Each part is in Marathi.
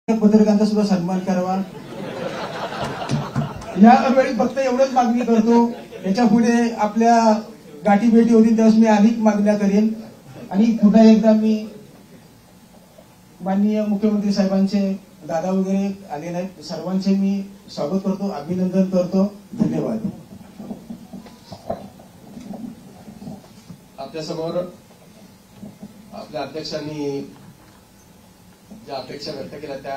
पत्रकारांचा सुद्धा सन्मान करावा। यावेळी फक्त एवढंच मागणी करतो, याच्या पुढे आपल्या गाठी भेटी होतील त्यावेळेस मी अधिक मागण्या करेन। आणि पुन्हा एकदा मी माननीय मुख्यमंत्री साहेबांचे दादा वगैरे आले नाहीत, सर्वांचे मी स्वागत करतो, अभिनंदन करतो। धन्यवाद। आपल्या समोर आपल्या अध्यक्षांनी ज्या अपेक्षा व्यक्त केल्या त्या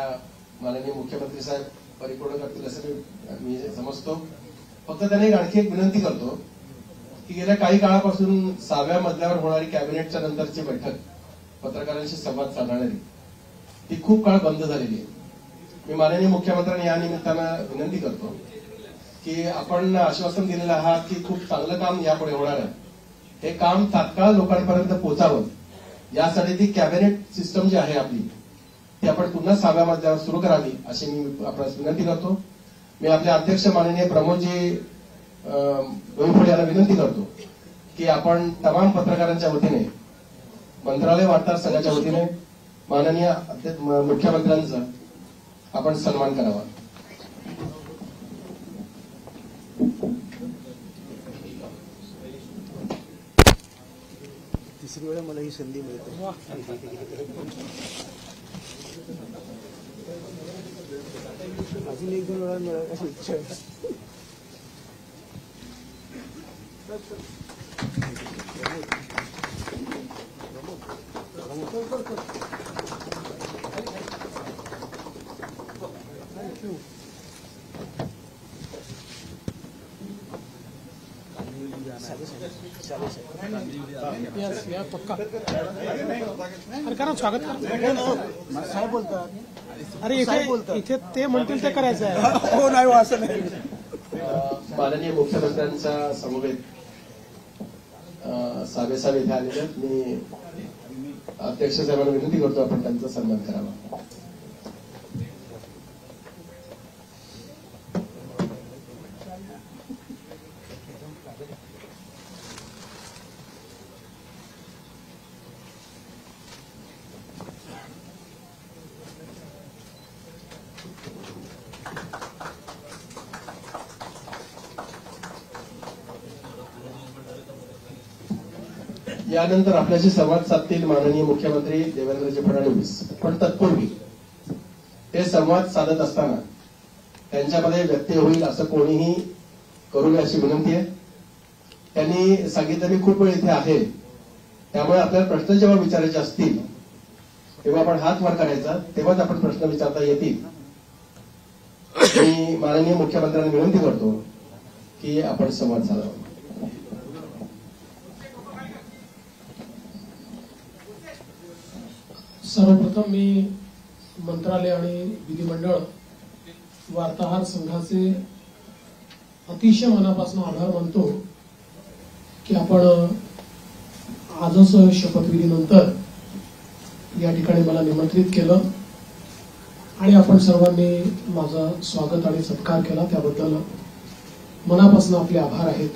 माननीय मुख्यमंत्री साहेब परिपूर्ण करतील असं मी समजतो। फक्त त्यांनी आणखी एक विनंती करतो की गेल्या काही काळापासून 6व्या मजल्यावर होणारी कॅबिनेटच्या नंतरची बैठक पत्रकारांशी संवाद साधणारी ती खूप काळ बंद झालेली आहे। मी माननीय मुख्यमंत्र्यांनी या निमित्तानं विनंती करतो की आपण आश्वासन दिलेलं आहात की खूप चांगलं काम यापुढे होणार आहे, हे काम तात्काळ लोकांपर्यंत पोहोचावं यासाठी ती कॅबिनेट सिस्टम जी आहे आपली ती आपण पुन्हा 6व्या मजल्यावर सुरू करावी अशी मी आपल्याला विनंती करतो। मी आपले अध्यक्ष माननीय प्रमोदजी डोईफोडे यांना विनंती करतो की आपण तमाम पत्रकारांच्या वतीने मंत्रालय वार्ताहर संघाच्या वतीने माननीय मुख्यमंत्र्यांचा आपण सन्मान करावा। तिसरी वेळा मला ही संधी मिळते। अजून एक दोन वेळा मिळाल अशी इच्छा आहे। पक्का स्वागत साहेब बोलतात, अरे इथे ते म्हणतील ते करायचं आहे। हो नाही असं नाही। माननीय मुख्यमंत्र्यांच्या समवेत साहेब इथे आलेले आहेत। मी अध्यक्ष साहेबांना विनंती करतो आपण त्यांचा सन्मान करावा। यानंतर आपल्याशी संवाद साधतील माननीय मुख्यमंत्री देवेंद्रजी फडणवीस। पण तत्पूर्वी ते संवाद साधत असताना त्यांच्यामध्ये व्यत्यय होईल असं कोणीही करू नये अशी विनंती आहे। त्यांनी सांगितलं मी खूप वेळ इथे आहे, त्यामुळे आपल्याला प्रश्न जेव्हा विचारायचे असतील तेव्हा आपण हात वर करायचा, तेव्हाच आपण प्रश्न विचारता येतील। मी माननीय मुख्यमंत्र्यांना विनंती करतो की आपण संवाद साधावा। सर्वप्रथम मी मंत्रालय आणि विधिमंडळ वार्ताहर संघाचे अतिशय मनापासून आभार मानतो की आपण आजच शपथविधीनंतर या ठिकाणी मला निमंत्रित केलं आणि आपण सर्वांनी माझा स्वागत आणि सत्कार केला, त्याबद्दल मनापासून आपले आभार आहेत।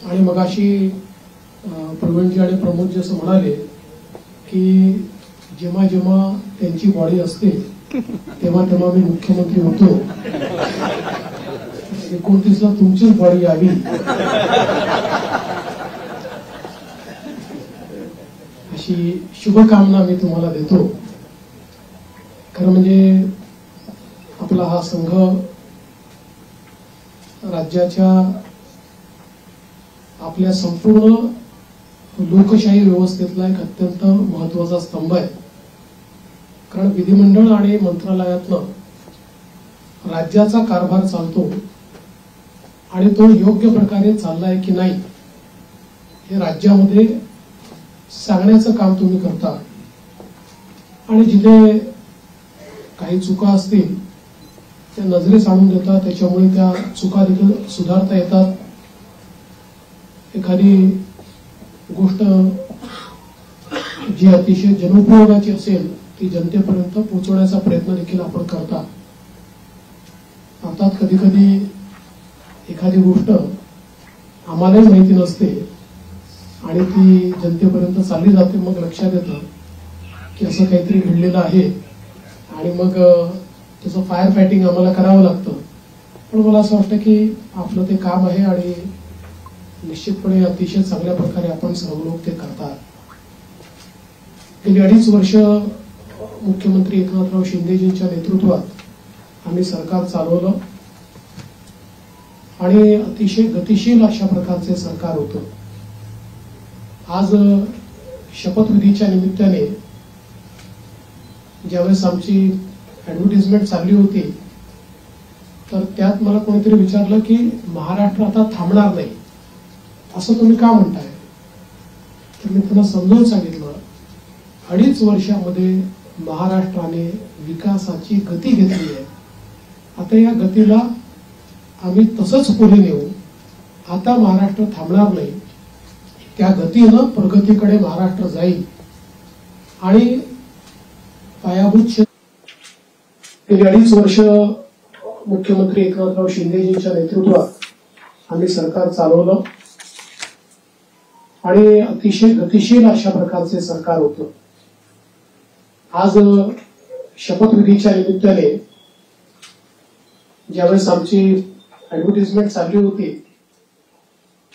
आणि मगाशी प्रवीणजी आणि प्रमोदजी असं म्हणाले की जेव्हा जेव्हा त्यांची बॉडी असते तेव्हा तेव्हा मी मुख्यमंत्री होतो, 29ला तुमचीच बॉडी यावी अशी शुभकामना मी तुम्हाला देतो। खरं म्हणजे आपला हा संघ राज्याच्या आपल्या संपूर्ण लोकशाही व्यवस्थेतला एक अत्यंत महत्वाचा स्तंभ आहे। कारण विधिमंडळ आणि मंत्रालयातनं राज्याचा कारभार चालतो आणि तो योग्य प्रकारे चाललाय की नाही हे राज्यामध्ये सांगण्याचं काम तुम्ही करता। आणि जिथे काही चुका असतील त्या नजरेस आणून देतात, त्याच्यामुळे त्या चुका देखील सुधारता येतात। एखादी गोष्ट जी अतिशय जनोपयोगाची असेल ती जनतेपर्यंत पोहोचवण्याचा प्रयत्न देखील आपण करता। अर्थात कधी कधी एखादी गोष्ट आम्हालाही माहिती नसते आणि ती जनतेपर्यंत चालली जाते, मग लक्षात येतं की असं काहीतरी घडलेलं आहे आणि मग त्याचं फायर फायटिंग आम्हाला करावं लागतं. पण मला असं वाटतं की आपलं ते काम आहे आणि निश्चितपणे अतिशय चांगल्या प्रकारे आपण सर्व लोक ते करतात. गेली 2.5 वर्ष मुख्यमंत्री एकनाथराव शिंदेजींच्या नेतृत्वात आम्ही सरकार चालवलं आणि अतिशय गतिशील अशा प्रकारचे सरकार होतं. आज शपथविधीच्या निमित्ताने ज्यावेळेस आमची ऍडव्हर्टिजमेंट चालली होती तर त्यात मला कोणीतरी विचारलं की महाराष्ट्र आता थांबणार नाही असं तुम्ही का म्हणताय. तर मी त्यांना समजावून सांगितलं 2.5 वर्षामध्ये महाराष्ट्राने विकासाची गती घेतली आहे. आता या गतीला आम्ही तसंच पुढे नेऊ. आता महाराष्ट्र थांबणार नाही. त्या गतीनं प्रगतीकडे महाराष्ट्र जाईल आणि पायाभूत गेली 2.5 वर्ष मुख्यमंत्री एकनाथराव शिंदेजींच्या नेतृत्वात आम्ही सरकार चालवलं आणि अतिशय गतिशील अशा प्रकारचे सरकार होतं. आज शपथविधीच्या निमित्ताने ज्यावेळेस आमची ऍडव्हर्टिजमेंट चालली होती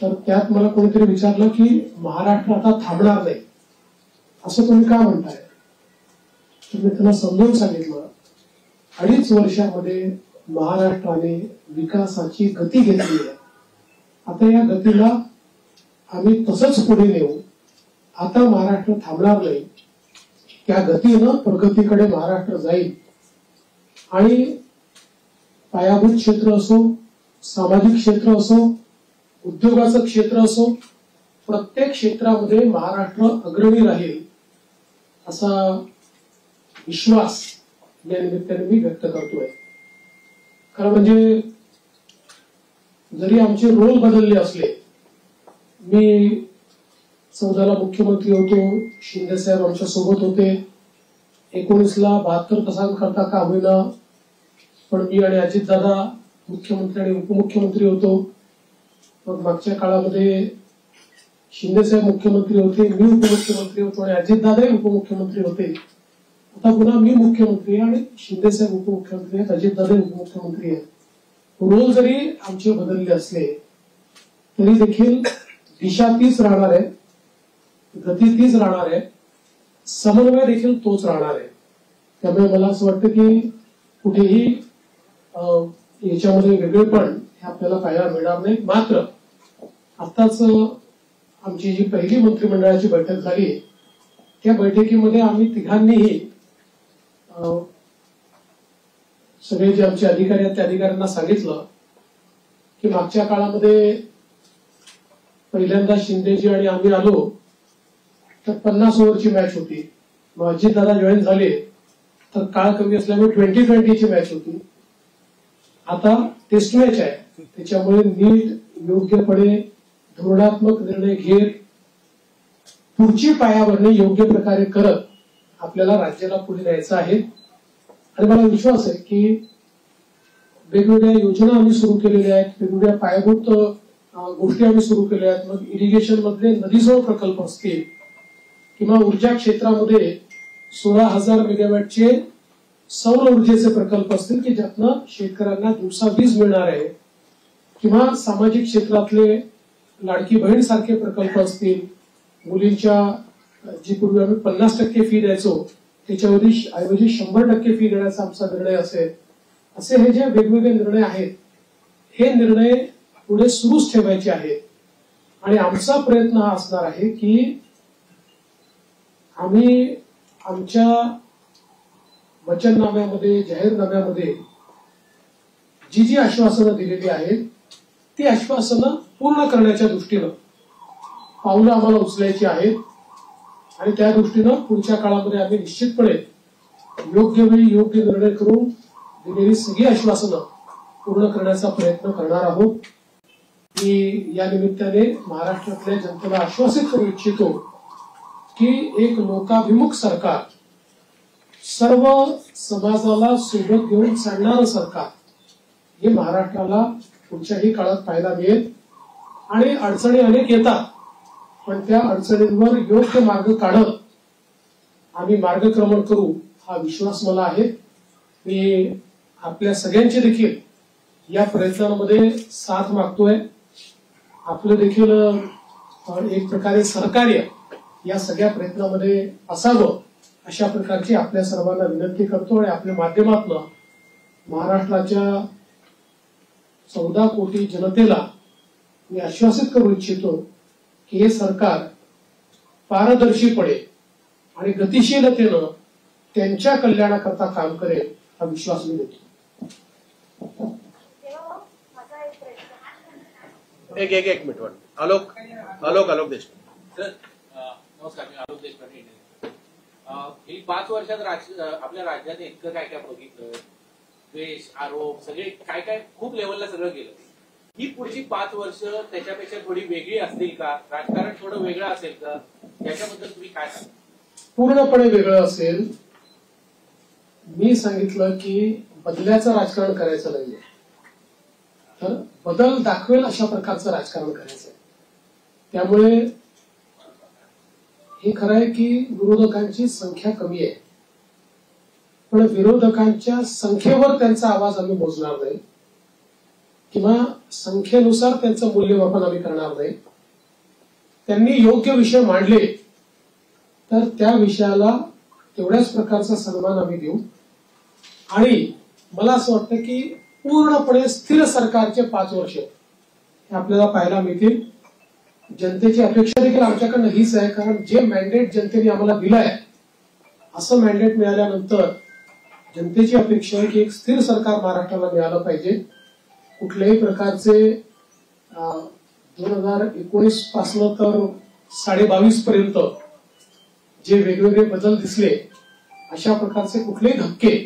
तर त्यात मला कोणीतरी विचारलं की महाराष्ट्र आता थांबणार नाही असं तुम्ही का म्हणताय. तर मी त्यांना समजावून सांगितलं 2.5 वर्षामध्ये महाराष्ट्राने विकासाची गती घेतली आहे. आता या गतीला आम्ही तसंच पुढे नेऊ. आता महाराष्ट्र थांबणार नाही. त्या गतीनं प्रगतीकडे महाराष्ट्र जाईल आणि पायाभूत क्षेत्र असो, सामाजिक क्षेत्र असो, उद्योगाचं क्षेत्र असो, प्रत्येक क्षेत्रामध्ये महाराष्ट्र अग्रणी राहील असा विश्वास या निमित्ताने मी व्यक्त करतोय. खरं म्हणजे जरी आमचे रोल बदलले असले, मी 14ला मुख्यमंत्री होतो, शिंदे साहेब आमच्या सोबत होते, 19ला 72 तासांकरता का होईना पण मी आणि अजितदादा मुख्यमंत्री आणि उपमुख्यमंत्री होतो. मग मागच्या काळामध्ये शिंदे साहेब मुख्यमंत्री होते, मी उपमुख्यमंत्री होतो आणि अजितदादाही उपमुख्यमंत्री होते. आता पुन्हा मी मुख्यमंत्री आहे आणि शिंदे साहेब उपमुख्यमंत्री आहेत, अजितदादाही उपमुख्यमंत्री आहेत. रोल जरी आमचे बदलले असले तरी देखील दिशा तीच राहणार आहे, गती तीच राहणार आहे, समन्वय देखील तोच राहणार आहे. त्यामुळे मला असं वाटतं की कुठेही याच्यामध्ये वेगळेपण हे आपल्याला पाहायला मिळणार नाही. मात्र आताच आमची जी पहिली मंत्रिमंडळाची बैठक झाली त्या बैठकीमध्ये आम्ही तिघांनीही सगळे जे आमचे अधिकारी आहेत त्या अधिकाऱ्यांना सांगितलं की मागच्या काळामध्ये पहिल्यांदा शिंदेजी आणि आम्ही आलो तर 50 ओव्हरची मॅच होती. मग अजितदादा जॉईन झाले तर काळ कमी असल्यामुळे 20-20ची मॅच होती. आता टेस्ट मॅच आहे, त्याच्यामुळे नीट योग्यपणे धोरणात्मक निर्णय घेत पुढची पायाभरणी योग्य प्रकारे करत आपल्याला राज्याला पुढे न्यायचं आहे. आणि मला विश्वास आहे की वेगवेगळ्या योजना आम्ही सुरू केलेल्या आहेत, वेगवेगळ्या पायाभूत गोष्टी आम्ही सुरू केल्या आहेत. मग इरिगेशन मधले नदीजोड प्रकल्प असतील किंवा ऊर्जा क्षेत्रामध्ये 16,000 मेगावॅटचे सौर ऊर्जेचे प्रकल्प असतील की ज्यातनं शेतकऱ्यांना दिवसा वीज मिळणार आहे, किंवा सामाजिक क्षेत्रातले लाडकी बहीण सारखे प्रकल्प असतील, मुलींच्या जी पूर्वी आम्ही 50% फी द्यायचो त्याच्याऐवजी 100% फी देण्याचा आमचा निर्णय असेल. असे हे जे वेगवेगळे निर्णय आहेत हे निर्णय पुढे सुरूच ठेवायचे आहेत. आणि आमचा प्रयत्न हा असणार आहे की आम्ही आमच्या वचननाम्यामध्ये, जाहीरनाम्यामध्ये जी जी आश्वासनं दिलेली आहेत ती आश्वासनं पूर्ण करण्याच्या दृष्टीनं पावलं आम्हाला उचलायची आहेत. आणि त्या दृष्टीनं पुढच्या काळामध्ये आम्ही निश्चितपणे योग्य वेळी योग्य निर्णय करून दिलेली सगळी आश्वासनं पूर्ण करण्याचा प्रयत्न करणार आहोत. मी या निमित्ताने महाराष्ट्रातल्या जनतेला आश्वासित करू इच्छितो की एक लोकाभिमुख सरकार, सर्व समाजाला सोबत घेऊन चालणारं सरकार हे महाराष्ट्राला पुढच्याही काळात पाहायला मिळेल. आणि अडचणी अनेक येतात, पण त्या अडचणींवर योग्य मार्ग काढत आम्ही मार्गक्रमण करू हा विश्वास मला आहे. मी आपल्या सगळ्यांची देखील या प्रयत्नांमध्ये साथ मागतोय. आपलं देखील एक प्रकारे सहकार्य या सगळ्या प्रयत्नामध्ये असावं अशा प्रकारची आपल्या सर्वांना विनंती करतो आणि आपल्या माध्यमातून महाराष्ट्राच्या 14 कोटी जनतेला मी आश्वासित करू इच्छितो की हे सरकार पारदर्शीपणे आणि गतिशीलतेनं त्यांच्या कल्याणाकरता काम करेल हा विश्वास मी देतो. एक मिनिट आलोक देशमुख. सर नमस्कार, मी आलोक देशपांडे. ही 5 वर्षात आपल्या राज्याने इतकं काय काय बघितलं, द्वेष, आरोप, सगळे काय काय खूप लेवलला सगळं गेलं. ही पुढची 5 वर्ष त्याच्यापेक्षा थोडी वेगळी असतील का? राजकारण थोडं वेगळं असेल का? त्याच्याबद्दल तुम्ही काय सांगा? पूर्णपणे वेगळं असेल. मी सांगितलं की बदल्याचं राजकारण करायचं नाहीये, तर बदल दाखवेल अशा प्रकारचं राजकारण करायचं. त्यामुळे हे खरं आहे की विरोधकांची संख्या कमी आहे, पण विरोधकांच्या संख्येवर त्यांचा आवाज आम्ही मोजणार नाही किंवा संख्येनुसार त्यांचं मूल्यमापन आम्ही करणार नाही. त्यांनी योग्य विषय मांडले तर त्या विषयाला तेवढ्याच प्रकारचा सन्मान आम्ही देऊ. आणि मला असं वाटतं की पूर्णपणे स्थिर सरकारचे 5 वर्ष हे आपल्याला पाहायला मिळतील. जनतेची अपेक्षा देखील आमच्याकडनं हीच आहे, कारण जे मॅन्डेट जनतेने आम्हाला दिलं आहे असं मॅन्डेट मिळाल्यानंतर जनतेची अपेक्षा आहे की एक स्थिर सरकार महाराष्ट्राला मिळालं पाहिजे. कुठल्याही प्रकारचे 2019 पासून तर 22.5 पर्यंत जे वेगवेगळे बदल दिसले अशा प्रकारचे कुठलेही धक्के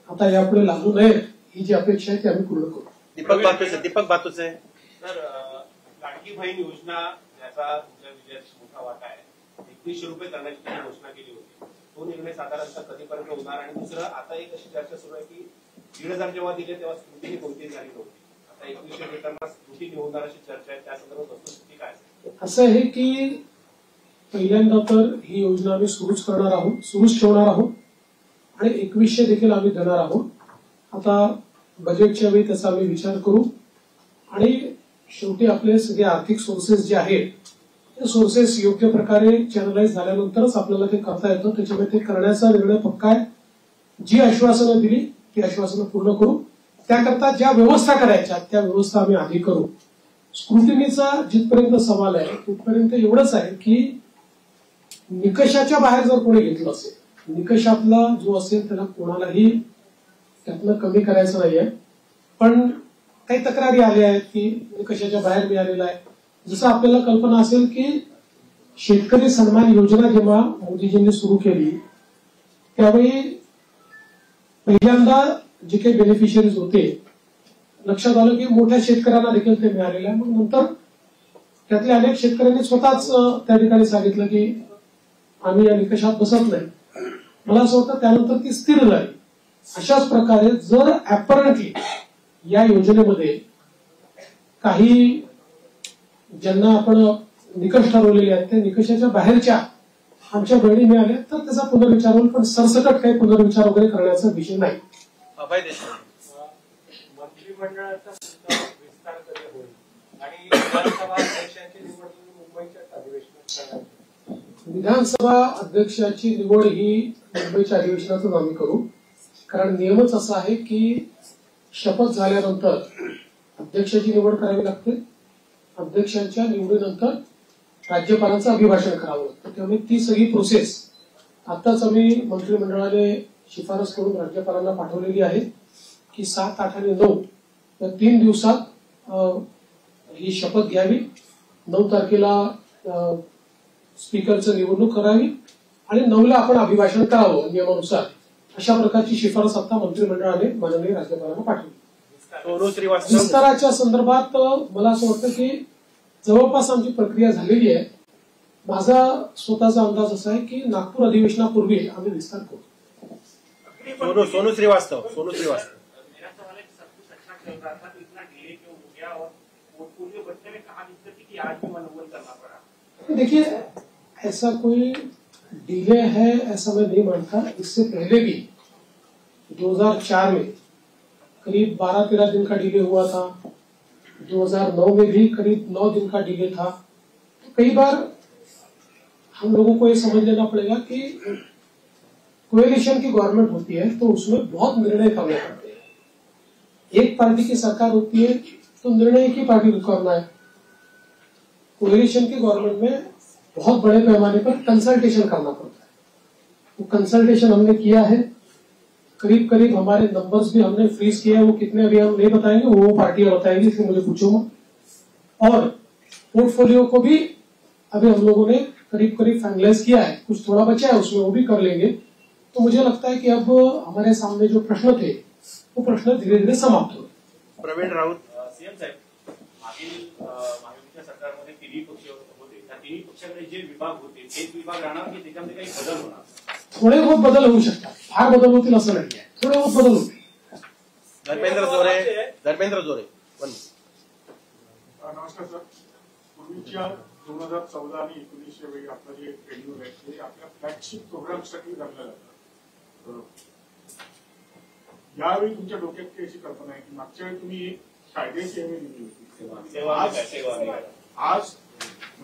आता यापुढे लागू नयेत ही जी अपेक्षा आहे ती आम्ही पूर्ण करू. दीपक बातूचे. सर, लाडकी बहीण योजना याचा तुमच्या विजयात मोठा वाटा आहे. 2100 रुपये करण्याची त्यांनी घोषणा केली होती. तो निर्णय साधारणतः कधीपर्यंत होणार? आणि दुसरं, आता एक अशी चर्चा सुरू आहे की 1,500 जेव्हा दिले तेव्हा स्क्रुटिनी कोणतीही झाली नव्हती. आता 2100 देताना स्क्रुटिनी होणार अशी चर्चा आहे. त्या संदर्भात वस्तुस्थिती काय असेल? असं आहे की पहिल्यांदा तर ही योजना आम्ही सुरूच ठेवणार आहोत आणि 2100 देखील आम्ही देणार आहोत. आता बजेटच्या वेळी त्याचा आम्ही विचार करू आणि शेवटी आपले सगळे आर्थिक सोर्सेस जे आहेत ते सोर्सेस योग्य प्रकारे चॅनलाइज झाल्यानंतरच आपल्याला ते करता येतं. त्याच्यामुळे ते करण्याचा निर्णय पक्का आहे. जी आश्वासनं दिली ती आश्वासनं पूर्ण करू. त्याकरता ज्या व्यवस्था करायच्या त्या व्यवस्था आम्ही आधी करू. स्क्रुटिनीचा जिथपर्यंत सवाल आहे तिथपर्यंत एवढंच आहे की निकषाच्या बाहेर जर कोणी घेतलं असेल, निकषातला जो असेल त्याला कोणालाही त्यातनं कमी करायचं नाहीये. पण काही तक्रारी आल्या आहेत की निकषाच्या बाहेर मिळालेला आहे. जसं आपल्याला कल्पना असेल की शेतकरी सन्मान योजना जेव्हा मोदीजींनी सुरू केली त्यावेळी पहिल्यांदा जे काही बेनिफिशियरीज होते लक्षात आलं की मोठ्या शेतकऱ्यांना देखील ते मिळालेलं आहे. मग नंतर त्यातल्या अनेक शेतकऱ्यांनी स्वतःच त्या ठिकाणी सांगितलं की आम्ही या निकषात बसत नाही. मला असं वाटतं त्यानंतर ती स्थिर झाली. अशाच प्रकारे जर ऍपरंटली या योजनेमध्ये काही ज्यांना आपण निकष ठरवलेले आहेत त्या निकषाच्या बाहेरच्या आमच्या बहिणी मिळाल्या तर त्याचा पुनर्विचार होईल, पण सरसकट काही पुनर्विचार वगैरे करण्याचा विषय नाही. अभय देशमुख. मंत्रिमंडळाचा विस्तार कधी होईल आणि विधानसभा अध्यक्षांची निवड मुंबईच्या अधिवेशनात करणार? विधानसभा अध्यक्षाची निवड ही मुंबईच्या अधिवेशनातून आम्ही करू. कारण नियमच असा आहे की शपथ झाल्यानंतर अध्यक्षाची निवड करावी लागते. अध्यक्षांच्या निवडीनंतर राज्यपालांचं अभिभाषण करावं लागतं. त्यामुळे ती सगळी प्रोसेस आताच आम्ही मंत्रिमंडळाने शिफारस करून राज्यपालांना पाठवलेली आहे की 7, 8 आणि 9 या 3 दिवसात ही शपथ घ्यावी. 9 तारखेला स्पीकरचं निवडणूक करावी आणि 9ला आपण अभिभाषण करावं नियमानुसार. अशा प्रकारची शिफारस आता मंत्रिमंडळाने माननीय राज्यपालांना पाठवली. सोनू श्रीवास्तव. विस्ताराच्या संदर्भात मला असं वाटतं की जवळपास आमची प्रक्रिया झालेली आहे. माझा स्वतःचा अंदाज असा आहे की नागपूर अधिवेशनापूर्वी आम्ही विस्तार करू. सोनू श्रीवास्तव. देखिए ऐसा कोई डिले है ऐसा मैं नहीं मानता. इससे पहले भी 2004 में करीब 12-13 दिन का डिले हुआ था, 2009 में भी करीब 9 दिन का डिले था। तो कई बार हम लोगों को ये समझ लेना पड़ेगा कि कोएलिशन की गवर्नमेंट होती है तो उसमें बहुत निर्णय करने पड़ते हैं। एक पार्टी की सरकार होती है तो निर्णय एक ही पार्टी को करना है। कोएलिशन की गवर्नमेंट में बहुत बड़े पैमाने पर कंसल्टेशन करना पड़ता है। वो कंसल्टेशन हमने किया है, करीब करीब हमारे नंबर्स भी हमने फ्रीज किया है। वो कितने अभी हम नहीं बताएंगे, वो पार्टियां बताएंगी, इसलिए मुझे पूछूंगा। और पोर्टफोलियो को भी अभी हम लोगों ने करीब करीब फाइनलाइज किया है, कुछ थोड़ा बचा है उसमें, वो भी कर लेंगे। तो मुझे लगता है कि अब हमारे सामने जो प्रश्न थे वो प्रश्न धीरे धीरे समाप्त हो। प्रवीण राऊत. सीएम साहेब, मागील महायुतीच्या सरकारमध्ये तिन्ही पक्ष होते, त्या तिन्ही पक्षाकडे जे विभाग होते तेच विभाग राहणार की त्याच्यामध्ये काही बदल होणार? थोडे बहुत बदल होऊ शकतात, फार बदल होतील असं नाही आहे, थोडे बहुत बदल होतील. धर्मेंद्र जोरे. धर्मेंद्र जोरे. नमस्कार सर. पूर्वीच्या 2014 आणि 19 वेळी आपलं जे शेड्यूल आहे ते आपल्या फ्लॅगशिप प्रोग्रामसाठी धरलं जातं. यावेळी तुमच्या डोक्यात काही अशी कल्पना आहे की मागच्या वेळी तुम्ही एक कायदे सेवे दिली होती. आज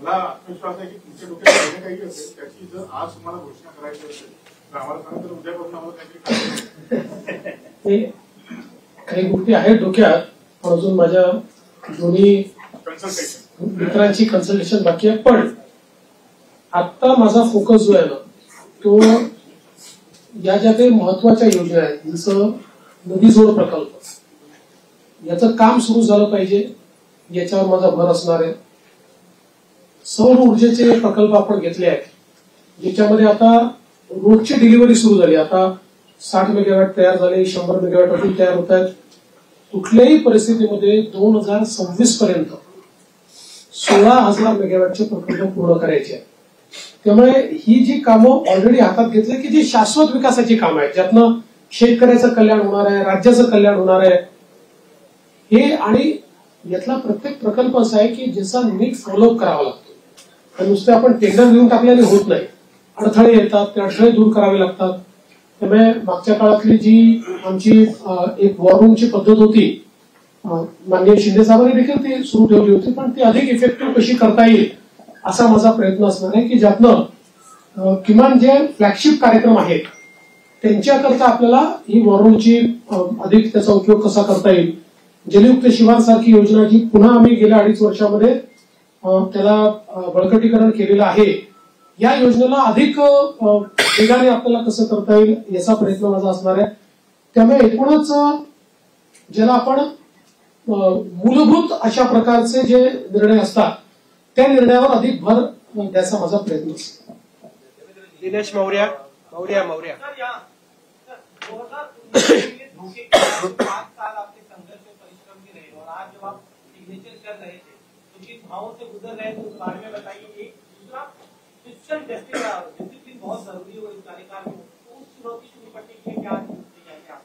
मला आत्मविश्वास आहे की तुमच्या डोक्यात काही काही असेल त्याची जर आज तुम्हाला घोषणा करायची असेल तर आम्हाला सांगा, तर उद्यापासून आम्हाला काहीतरी काही गोष्टी आहेत डोक्यात, पण अजून माझ्या दोन्ही कन्सल्टेशन मित्रांची कन्सल्टेशन बाकी आहे. पण आता माझा फोकस जो आहे ना तो या ज्या काही महत्वाच्या योजना आहेत, जसं नदी जोड प्रकल्प, याचं काम सुरू झालं पाहिजे, याच्यावर माझा भर असणार आहे. सौर ऊर्जेचे प्रकल्प आपण घेतले आहेत, ज्याच्यामध्ये आता रोजची डिलिव्हरी सुरू झाली. आता 60 मेगावॅट तयार झाले, 100 मेगावॅट अजून तयार होत आहेत. कुठल्याही परिस्थितीमध्ये 2026 पर्यंत 16,000 मेगावॅटचे प्रकल्प पूर्ण करायचे आहेत. त्यामुळे ही जी कामं ऑलरेडी हातात घेतली की जी शाश्वत विकासाची कामं आहेत, ज्यातनं शेतकऱ्याचं कल्याण होणार आहे, राज्याचं कल्याण होणार आहे, हे आणि यातला प्रत्येक प्रकल्प असा आहे की ज्याचा नीट फॉलोअप करावा लागतो. नुसते आपण टेंडर घेऊन टाकल्याने होत नाही, अडथळे येतात, ते अडथळे दूर करावे लागतात. त्यामुळे मागच्या काळातली जी आमची एक वॉर रूमची पद्धत होती, माननीय शिंदे साहेबांनी देखील ती सुरू ठेवली होती, पण ती अधिक इफेक्टिव्ह कशी करता येईल असा माझा प्रयत्न असणार आहे की ज्यातनं किमान जे फ्लॅगशिप कार्यक्रम आहेत त्यांच्याकरता आपल्याला ही वॉर रूमची अधिक त्याचा उपयोग कसा करता येईल. जलयुक्त शिवार सारखी योजना जी पुन्हा आम्ही गेल्या 2.5 वर्षामध्ये त्याला बळकटीकरण केलेलं आहे, या योजनेला अधिक वेगाने आपल्याला कसं करता येईल याचा प्रयत्न माझा असणार आहे. त्यामुळे एकूणच ज्याला आपण मूलभूत अशा प्रकारचे जे निर्णय असतात त्या निर्णयावर अधिक भर द्यायचा माझा प्रयत्न असतो. दिनेश मौर्या. मौर्या. मौर्या. 5 साल आपके संघर्ष और परिश्रम के रहे और आज जब आप सिग्नेचर कर रहे थे तो किन भावों से गुजर रहे थे उस बारे में बताइए. एक दूसरा फिजिकल डिसिप्लिन बहुत जरूरी हो इस कार्यकाल में, तो उस चुनौती से निपटने के लिए क्या चाहिए आप?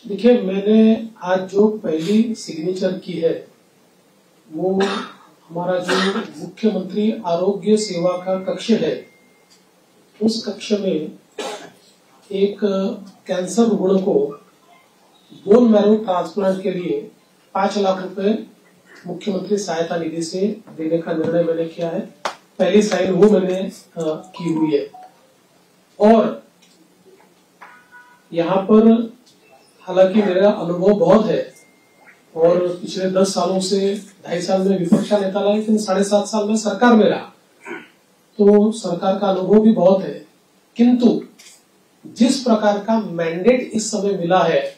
देखिए, मैंने आज जो पहली सिग्नेचर की है वो हमारा जो मुख्यमंत्री आरोग्य सेवा का कक्ष है, उस कक्ष में एक कैंसर रुग्ण को बोन मैरो ट्रांसप्लांट के लिए 5 लाख रुपए मुख्यमंत्री सहायता निधि से देने का निर्णय मैंने किया है. पहली साइन वो मैंने की हुई है. और यहाँ पर हालांकि मेरा अनुभव बहुत है और पिछले 10 सालों से 2.5 साल में विपक्ष का नेता रहा, लेकिन 7.5 साल में सरकार में रहा, तो सरकार का अनुभव भी बहुत है. किंतु जिस प्रकार का मैंडेट इस समय मिला है,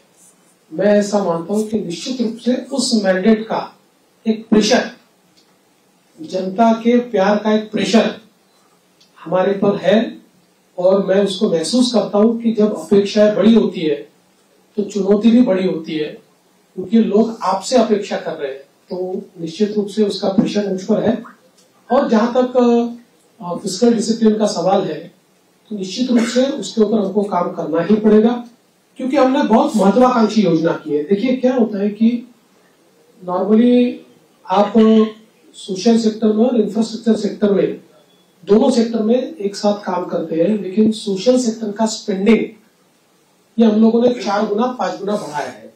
मैं ऐसा मानता हूं कि निश्चित रूप से उस मैंडेट का एक प्रेशर, जनता के प्यार का एक प्रेशर हमारे पर है. और मैं उसको महसूस करता हूं कि जब अपेक्षाएं बड़ी होती है तो चुनौती भी बड़ी होती है, क्योंकि लोग आपसे अपेक्षा कर रहे हैं. तो निश्चित रूप से उसका प्रेशर मुझ पर है. और जहां तक फिस्कल डिसिप्लिन का सवाल है, तो निश्चित रूप से उसके ऊपर हमको काम करना ही पड़ेगा, क्योंकि हमने बहुत महत्वाकांक्षी योजना की है. देखिए, क्या होता है कि नॉर्मली आप सोशल सेक्टर में और इंफ्रास्ट्रक्चर सेक्टर में, दोनों सेक्टर में एक साथ काम करते हैं, लेकिन सोशल सेक्टर का स्पेंडिंग ये हम लोगों ने 4 गुना 5 गुना बढ़ाया है,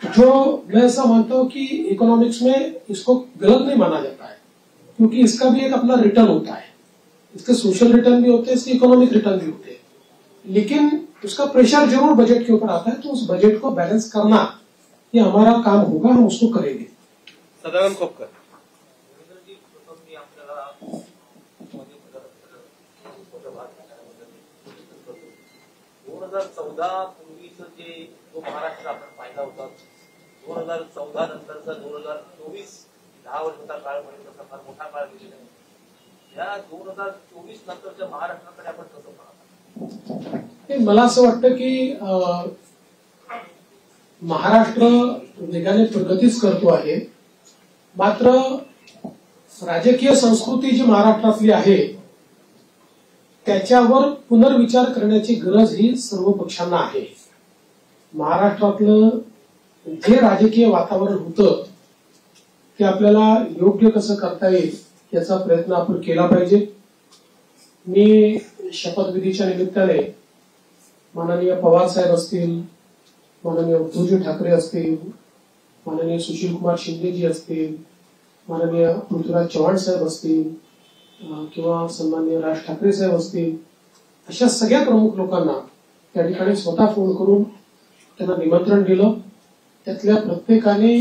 जो मैं ऐसा मानता हूं कि इकोनॉमिक्स में इसको गलत नहीं माना जाता है, क्योंकि इसका भी एक अपना रिटर्न होता है, इसके सोशल रिटर्न भी होते हैं, इसके इकोनॉमिक रिटर्न भी होते हैं, लेकिन उसका प्रेशर जरूर बजट के ऊपर आता है। तो उस बजट को बैलेंस करना ये हमारा काम होगा, हम उसको करेंगे। सदानंद खोपकर. मी आपल्याला 2014 पूर्वीचं जे जो महाराष्ट्र आपण पाहिला होता, 2014 नंतरचा 2024 10 वर्षाचा काळ म्हणजे तसा फार मोठा काळ गेलेला आहे. या 2024 नंतरच्या महाराष्ट्राकडे आपण कसं पाहता? मला असं वाटतं की महाराष्ट्र वेगाने प्रगतीच करतो आहे, मात्र राजकीय संस्कृती जी महाराष्ट्रातली आहे त्याच्यावर पुनर्विचार करण्याची गरज ही सर्व पक्षांना आहे. महाराष्ट्रातलं जे राजकीय वातावरण होतं ते आपल्याला योग्य कसं करता येईल याचा प्रयत्न आपण केला पाहिजे. मी शपथविधीच्या निमित्ताने माननीय पवार साहेब असतील, माननीय उद्धवजी ठाकरे असतील, माननीय सुशील कुमार शिंदेजी असतील, माननीय पृथ्वीराज चव्हाण साहेब असतील किंवा सन्माननीय राज ठाकरे साहेब असतील, अशा सगळ्या प्रमुख लोकांना त्या ठिकाणी स्वतः फोन करून त्यांना निमंत्रण दिलं. त्यातल्या प्रत्येकाने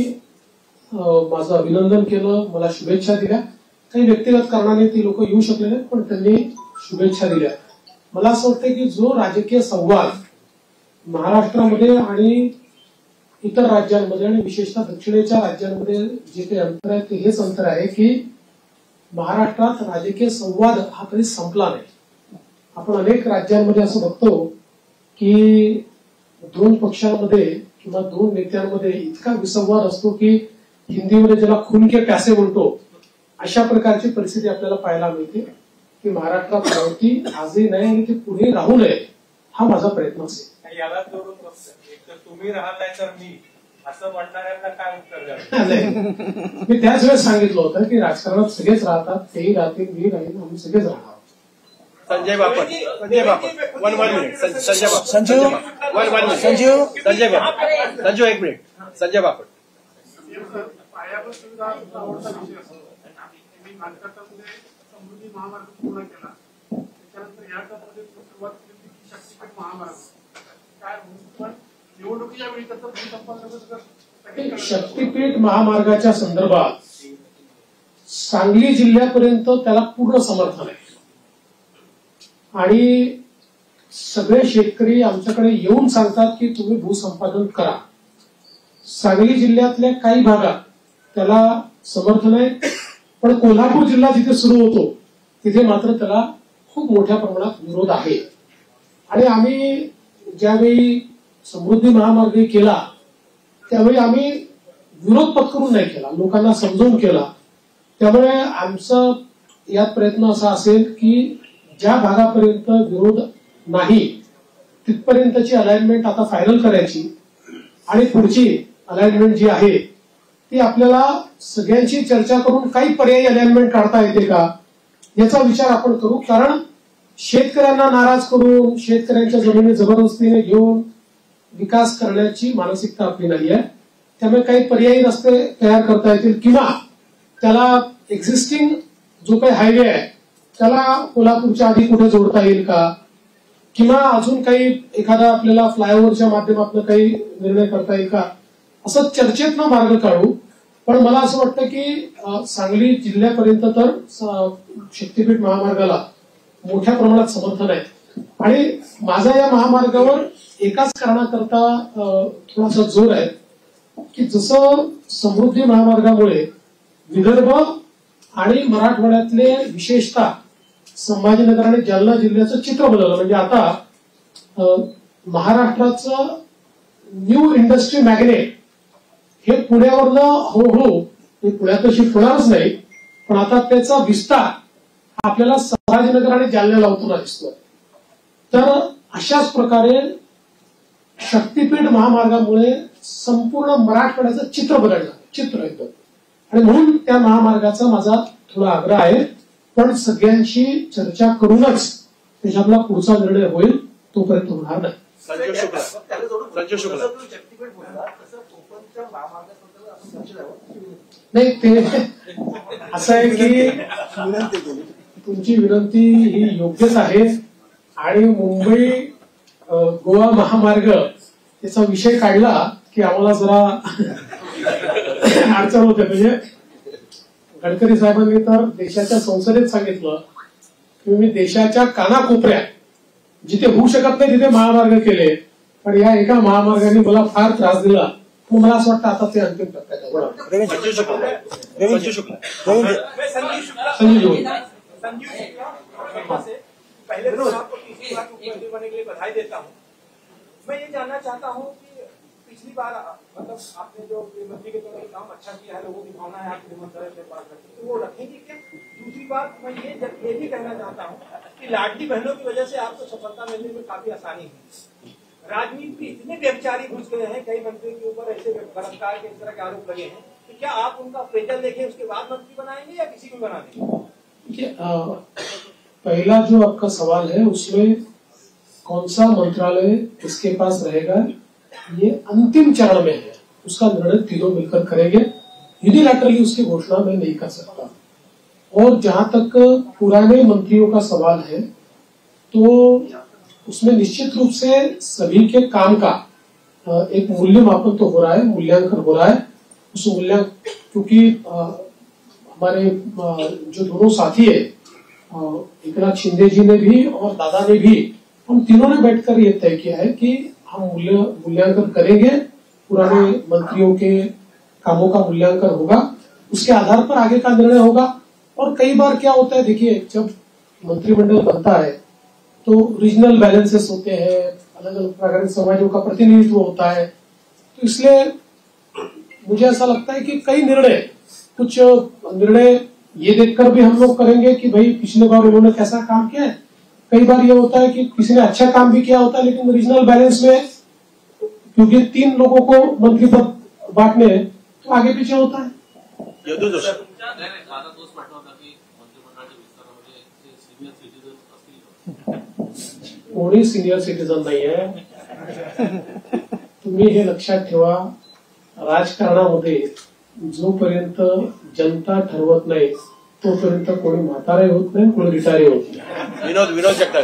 माझं अभिनंदन केलं, मला शुभेच्छा दिल्या. काही व्यक्तिगत कारणाने ती लोक येऊ शकले नाहीत, पण त्यांनी शुभेच्छा दिल्या. मला असं वाटतं की जो राजकीय संवाद महाराष्ट्रामध्ये आणि इतर राज्यांमध्ये आणि विशेषतः दक्षिणेच्या राज्यांमध्ये जे काही अंतर आहे ते हेच अंतर आहे की महाराष्ट्रात राजकीय संवाद हा कधी संपला नाही. आपण अनेक राज्यांमध्ये असं बघतो की 2 पक्षांमध्ये किंवा 2 नेत्यांमध्ये इतका विसंवाद असतो की हिंदीमध्ये ज्याला खून के प्यासे म्हणतो अशा प्रकारची परिस्थिती आपल्याला पाहायला मिळते. की महाराष्ट्रात राहती आजही नाही आणि ते पुढे राहू नये हा माझा प्रयत्न असेल. याला जोडून एक तर तुम्ही राहताय तर मी असं म्हणणाऱ्यांना काय उत्तर द्याल? मी त्याच वेळेस सांगितलं होतं की राजकारणात सगळेच राहतात, तेही राहतील, मी राहील, आम्ही सगळेच राहणार. Sanjay Bapat. Sanjay Bapat. One minute. Sanjay Bapat. Sanju one minute. Sanju Sanjay Bapat. Sanju एक मिनिट. संजय बापट. पायाभूत सुविधा आवडता विषय असतो. मी नागरिकांमध्ये समृद्धी महामार्ग पूर्ण केला, त्याच्यानंतर या टप्प्यामध्ये सुरुवात केली की शक्तीपीठ महामार्ग काय पण निवडणुकीच्या वेळी त्याचं भूसंपादन शक्तीपीठ महामार्गाच्या संदर्भात सांगली जिल्ह्यापर्यंत त्याला पूर्ण समर्थन आहे आणि सगळे शेतकरी आमच्याकडे येऊन सांगतात की तुम्ही भूसंपादन करा. सांगली जिल्ह्यातल्या काही भागात त्याला समर्थन आहे, पण कोल्हापूर जिल्हा जिथे सुरू होतो तिथे मात्र त्याला खूप मोठ्या प्रमाणात विरोध आहे. आणि आम्ही ज्यावेळी समृद्धी महामार्ग केला त्यावेळी आम्ही विरोध पत्करून नाही केला, लोकांना समजावून केला. त्यामुळे आमचा यात प्रयत्न असा असेल की ज्या भागापर्यंत विरोध नाही तिथपर्यंतची अलाइनमेंट आता फायनल करायची आणि पुढची अलाइनमेंट जी आहे ती आपल्याला सगळ्यांची चर्चा करून काही पर्यायी अलाइनमेंट काढता येते का याचा विचार आपण करू. कारण शेतकऱ्यांना नाराज करून शेतकऱ्यांच्या जमिनी जबरदस्तीने घेऊन विकास करण्याची मानसिकता आपली नाही आहे. त्यामुळे काही पर्यायी रस्ते तयार करता येतील किंवा त्याला एक्झिस्टिंग जो काही हायवे आहे त्याला कोल्हापूरच्या आधी कुठे जोडता येईल का, किंवा अजून काही एखादा आपल्याला फ्लायओव्हरच्या माध्यमातून काही निर्णय करता येईल का, असं चर्चेतनं मार्ग काढू. पण मला असं वाटतं की सांगली जिल्ह्यापर्यंत तर शक्तीपीठ महामार्गाला मोठ्या प्रमाणात समर्थन आहे आणि माझा या महामार्गावर एकाच कारणाकरता थोडासा जोर आहे की जसं समृद्धी महामार्गामुळे विदर्भ आणि मराठवाड्यातले विशेषतः संभाजीनगर आणि जालना जिल्ह्याचं चित्र बदललं. म्हणजे आता महाराष्ट्राचं न्यू इंडस्ट्री मॅग्नेट हे पुण्यावरनं हळूहळू पुण्यात शिफ्ट होणारच नाही, पण आता त्याचा विस्तार आपल्याला संभाजीनगर आणि जालन्याला होताना दिसतोय. तर अशाच प्रकारे शक्तीपीठ महामार्गामुळे संपूर्ण मराठवाड्याचं चित्र बदललं, चित्र एकदम. आणि म्हणून त्या महामार्गाचा माझा थोडा आग्रह आहे, पण सगळ्यांशी चर्चा करूनच त्याच्यातला पुढचा निर्णय होईल, तोपर्यंत होणार नाही. संजू शुक्ला. संजू शुक्ला. नाही ते असं आहे की तुमची विनंती ही योग्यच आहे आणि मुंबई गोवा महामार्ग याचा विषय काढला की आम्हाला जरा अडचण होते. म्हणजे गडकरी साहेबांनी तर देशाच्या संसदेत सांगितलं की मी देशाच्या कानाकोपऱ्यात जिथे होऊ शकत नाही तिथे महामार्ग केले, पण या एका महामार्गाने मला फार त्रास दिला. मग मला असं वाटतं आता ते अंतिम टप्प्यात आहे. संजू शुक्ला. संजू शुक्ला. संजू शुक्ला से पहले तो आपको तीसरी बार मुख्यमंत्री बनने के लिए बधाई देता हूँ. मैं ये जानना चाहता हूँ कि पिछली बार मतलब आपने जो मंत्री के तौर पर काम अच्छा किया है, लोगों की भावना है आपके मंत्रालय के पास रखी, तो वो रखेंगे क्या? दूसरी बात मैं ये भी कहना चाहता हूँ कि लाडली बहनों की वजह से आपको सफलता मिलने में काफी आसानी हुई. राजनीति में इतने व्यभिचारी घुस गए हैं, कई मंत्रियों के ऊपर ऐसे बलात्कार के इस तरह के आरोप लगे हैं, तो क्या आप उनका अप्रेजल देखें उसके बाद मंत्री बनाएंगे या किसी को बना देंगे? पहला जो आपका सवाल है उसमें कौन सा मंत्रालय किसके पास रहेगा ये अंतिम चरण में है, उसका निर्णय तीनों मिलकर करेंगे. यूनिलैटरली उसकी घोषणा मैं नहीं कर सकता. और जहां तक पुराने मंत्रियों का सवाल है तो उसमें निश्चित रूप से सभी के काम का एक मूल्यमापन तो हो रहा है, मूल्यांकन हो रहा है. उस मूल्यांकन क्योंकि हमारे जो दोनों साथी है एकनाथ शिंदे जी ने भी और दादा ने भी, हम तीनों ने बैठकर ये तय किया है कि हम मूल्यांकन करेंगे, पुराने मंत्रियों के कामों का मूल्यांकन होगा, उसके आधार पर आगे का निर्णय होगा. और कई बार क्या होता है, देखिए जब मंत्रिमंडल बनता है तो रीजनल बैलेंसेस होते हैं, अलग अलग प्रकार के समाजों का प्रतिनिधित्व होता है. तो इसलिए मुझे ऐसा लगता है कि कुछ निर्णय ये देखकर भी हम लोग करेंगे कि भाई पिछले बार उन्होंने कैसा काम किया है. कई बार ये होता है कि किसी ने अच्छा काम भी किया होता है लेकिन रीजनल बैलेंस में क्योंकि 3 लोगों को मंत्री पद बांटने हैं तो आगे पीछे होता है. कोणी सिनियर सिटीजन नाहीये. तुम्ही हे लक्षात ठेवा, राजकारणामध्ये जोपर्यंत जनता ठरवत नाही तोपर्यंत कोणी म्हातारे होत नाही, कोणी रिटायरी होत नाही. विनोद जगताप.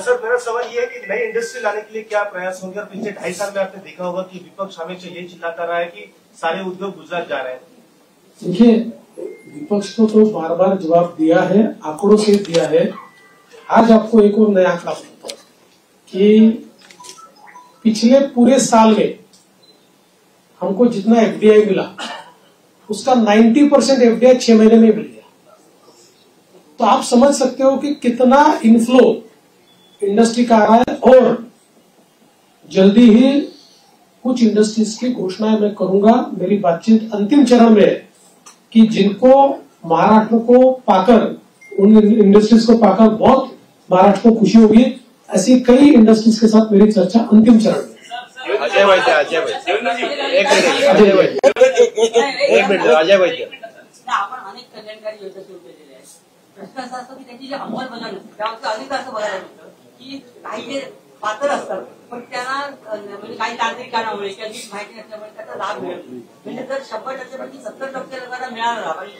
सर मेरा सवाल ये है कि नई इंडस्ट्री लाने के लिए क्या प्रयास होंगे? और पिछले 2.5 साल में आपने देखा होगा कि विपक्ष हमेशा ये चिल्लाता रहा है कि सारे उद्योग गुजरात जा रहे हैं. देखिए विपक्ष को तो बार बार जवाब दिया है, आंकड़ों से दिया है. आज आपको एक और नया आंकड़ा कि पिछले पूरे साल में हमको जितना एफडीआई मिला उसका 90% एफडीआई 6 महीने में मिल गया. तो आप समझ सकते हो कि कितना इनफ्लो इंडस्ट्री का आ रहा है. और जल्दी ही कुछ इंडस्ट्रीज की घोषणाएं मैं करूंगा. मेरी बातचीत अंतिम चरण में है कि जिनको महाराष्ट्र को पाकर, उन इंडस्ट्रीज को पाकर बहुत महाराष्ट्र को खुशी होगी, ऐसी कई इंडस्ट्रीज के साथ मेरी चर्चा अंतिम चरण में. अजय वैद्य. अजय वैद्य. आपण अनेक कल्याणकारी योजना सुरू केलेल्या आहेत. प्रश्न असा असतो की त्याची जी अंमलबजावणी असते त्यावर अनेक असं बघायला मिळतं की काही जे पात्र असतात पण त्यांना म्हणजे काही तांत्रिक कारणामुळे किंवा नीट माहिती नसल्यामुळे त्याचा लाभ मिळत नाही. म्हणजे जर 100%पैकी 70% लोकांना मिळाला लाभ आणि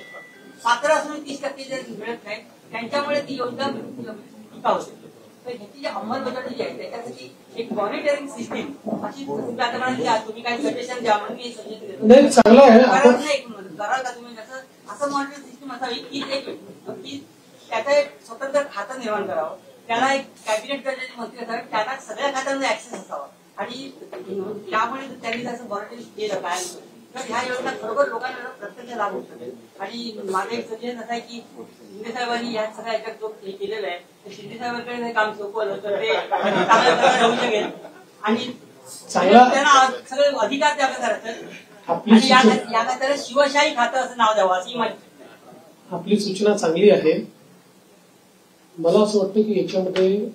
पात्र असून 30% जे मिळत नाही त्यांच्यामुळे ती योजना टिकाऊ होते. तर ह्याची जी अंमलबजावणी जी आहे त्याच्यासाठी एक मॉनिटरिंग सिस्टीम अशी तुम्ही काही सजेशन द्या म्हणून मी सजेशन देतो. नाही चांगलं आहे. कराल का तुम्ही असं मॉनिटरिंग सिस्टीम असावी की त्याचं एक स्वतंत्र खातं निर्माण करावं, त्याला एक कॅबिनेट दर्जाचे मंत्री असावे, त्यांना सगळ्या खात्यांचा ऍक्सेस असावा आणि त्यामुळे त्यांनी जसं मॉनिटरिंग केलं काय तर ह्या योजना खरोखर लोकांना प्रत्यक्ष लाभ होऊ शकेल. आणि माझं एक सजेशन असं आहे की शिंदे साहेबांनी या सगळ्या याच्यात जो हे केलेलं आहे तर शिंदे साहेबांकडे हे काम सोपवलं तर ते चांगलं राहू शकेल आणि त्यांना सगळे अधिकार द्यावे करायचं आणि या खात्याला शिवशाही खातं असं नाव द्यावं अशी माझी. आपली सूचना चांगली आहे. मला असं वाटतं की याच्यामध्ये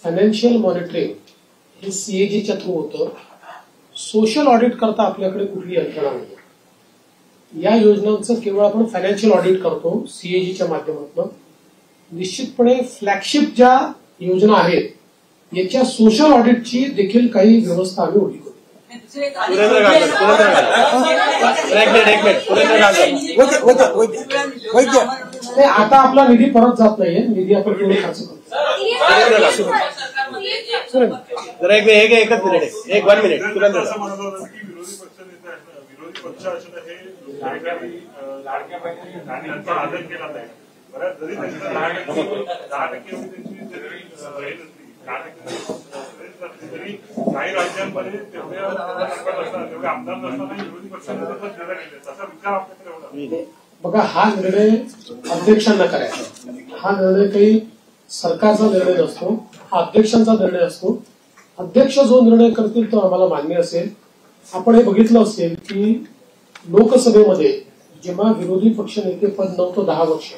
फायनान्शियल मॉनिटरिंग हे सीएजीच्या थ्रू होतं. सोशल ऑडिट करता आपल्याकडे कुठली यंत्रणा नाही. या योजनांचं केवळ आपण फायनान्शियल ऑडिट करतो सीएजीच्या माध्यमातून. निश्चितपणे फ्लॅगशिप ज्या योजना आहेत याच्या सोशल ऑडिटची देखील काही व्यवस्था आम्ही उभी करू. सुरेंद्र गांधी, एक मिनिट सुरेंद्र गांधी. नाही, आता आपला निधी परत जात नाहीये, निधी आपण पूर्ण खर्च करू. जरा एकच मिनिट आहे, 1 मिनिट सुरेंद्र असं म्हणत होतं की विरोधी पक्ष असणं हे लाडक्या बहिणींचा आदर केला नाही. बऱ्याच जरी त्यांच्या 10% त्यांची जरी बहीण असली 10% तरी काही राज्यांमध्ये तेवढ्या तेवढे आमदार नसताना विरोधी पक्षाने तसंच निर्णय घेतले. तसा विचार आपल्याकडे एवढा बघा, हा निर्णय अध्यक्षांना करायचा. हा निर्णय काही सरकारचा निर्णय नसतो, हा अध्यक्षांचा निर्णय असतो. अध्यक्ष जो निर्णय करतील तो आम्हाला मान्य असेल. आपण हे बघितलं असेल की लोकसभेमध्ये जेव्हा विरोधी पक्षनेते पद नव्हतं 10 वर्ष,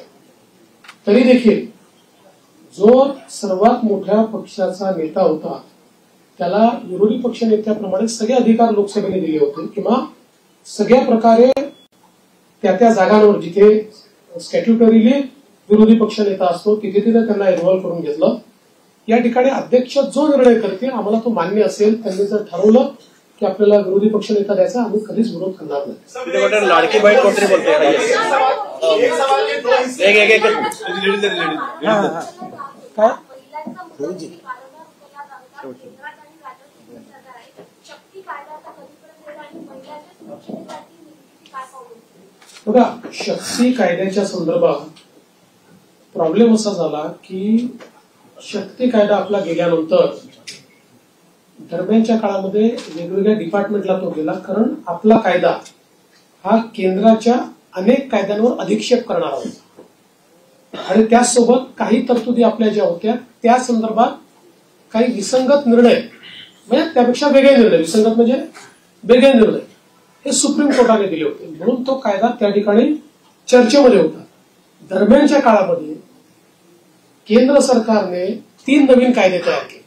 तरी देखील जो सर्वात मोठ्या पक्षाचा नेता होता त्याला विरोधी पक्षनेत्याप्रमाणे सगळे अधिकार लोकसभेने दिले होते, किंवा सगळ्या प्रकारे त्या जागांवर जिथे स्टॅट्युटरीली विरोधी पक्षनेता असतो तिथे त्यांना इन्व्हॉल्व्ह करून घेतलं. या ठिकाणी अध्यक्ष जो निर्णय करतील आम्हाला तो मान्य असेल. त्यांनी जर ठरवलं की आपल्याला विरोधी पक्षनेता द्यायचा, आम्ही कधीच विरोध करणार नाही. लाडकी बहीण कोणतरी बोलते बघा, शक्ती कायद्याच्या संदर्भात प्रॉब्लेम असा झाला की शक्ती कायदा आपला गेल्यानंतर दरम्यानच्या काळामध्ये वेगवेगळ्या डिपार्टमेंटला तो गेला, कारण आपला कायदा हा केंद्राच्या अनेक कायद्यांवर अधिक्षेप करणारा होता आणि त्याचसोबत काही तरतुदी आपल्या ज्या होत्या त्या संदर्भात काही विसंगत निर्णय, म्हणजे त्यापेक्षा वेगळे निर्णय, विसंगत म्हणजे वेगळे निर्णय हे सुप्रीम कोर्टाने दिले होते. म्हणून तो कायदा त्या ठिकाणी चर्चेमध्ये होता. दरम्यानच्या काळामध्ये केंद्र सरकारने 3 नवीन कायदे तयार केले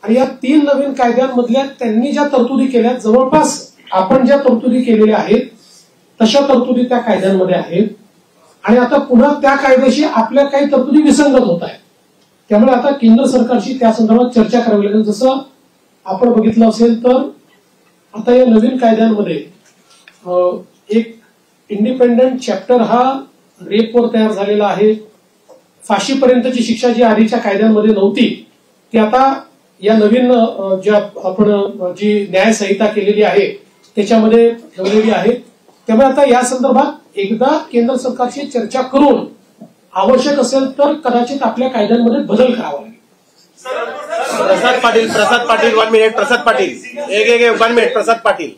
आणि या 3 नवीन कायद्यांमधल्या त्यांनी ज्या तरतुदी केल्या, जवळपास आपण ज्या तरतुदी केलेल्या आहेत तशा तरतुदी त्या कायद्यांमध्ये आहेत आणि आता पुन्हा त्या कायद्याशी आपल्या काही तरतुदी विसंगत होत आहेत. त्यामुळे आता केंद्र सरकारशी त्या संदर्भात चर्चा करावी लागेल. जसं आपण बघितलं असेल तर आता या नवीन कायद्यांमध्ये एक इंडिपेंडंट चॅप्टर हा रेपवर तयार झालेला आहे. फाशीपर्यंतची शिक्षा जी आधीच्या कायद्यांमध्ये नव्हती ती आता या नवीन ज्या आपण जी न्यायसंहिता केलेली आहे त्याच्यामध्ये ठेवलेली आहे. त्यामुळे आता या संदर्भात एकदा केंद्र सरकारशी चर्चा करून आवश्यक असेल तर कदाचित आपल्या कायद्यांमध्ये बदल करावा लागेल. प्रसाद पाटील 1 मिनिट. प्रसाद पाटील एक 1 मिनिट. प्रसाद पाटील.